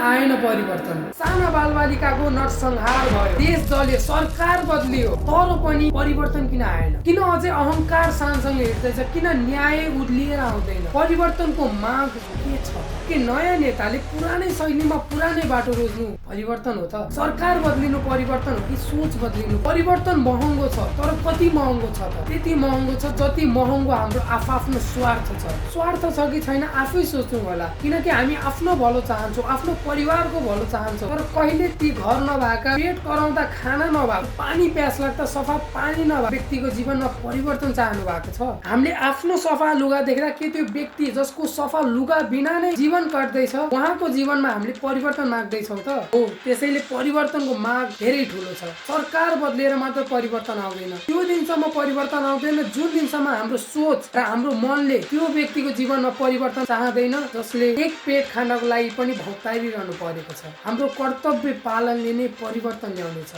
आएन परिवर्तन। साना बालबालिकाको नरसंहार भयो, देश जल्यो, सरकार बदलियो, तर पनि परिवर्तन किन आएन? किन अझै अहंकार सँगसँगै हिँड्दैछ? किन न्याय उर्लिएर आउँदैन? परिवर्तनको माग के छ? के नयाँ नेताले पुरानै शैलीमा पुरानै बाटो रोज्नु परिवर्तन हो त? सरकार बदलिनु परिवर्तन हो कि सोच बदलिनु? परिवर्तन महँगो छ, तर कति महँगो छ त? त्यति महँगो छ जति महँगो हाम्रो आफ्नो स्वार्थ छ। स्वार्थ छ कि छैन आफै सोच्नु होला, किनकि हामी आफ्नो भलो चाहन्छौँ, आफ्नो परिवारको भलो चाहन्छौँ, तर कहिले ती घर नभएका, पेट कराउँदा खाना नभएको, पानी प्यास लाग्दा सफा पानी नभएको व्यक्तिको जीवनमा परिवर्तन चाहनु भएको छ? हामीले आफ्नो सफा लुगा देख्दा के त्यो व्यक्ति जसको सफा लुगा बिना नै जीवन कट्दैछ उहाँको जीवनमा हामीले परिवर्तन माग्दैछौँ त? हो, त्यसैले परिवर्तनको माग धेरै ठुलो छ। सरकार बदलिएर मात्र परिवर्तन आउँदैन, त्यो दिनसम्म परिवर्तन आउँदैन जुन दिनसम्म हाम्रो सोच र हाम्रो मनले त्यो व्यक्तिको जीवनमा परिवर्तन चाहँदैन जसले एक पेट खानको लागि पनि भौतारिरहनु परेको छ। हाम्रो कर्तव्य पालनले नै परिवर्तन ल्याउनेछ।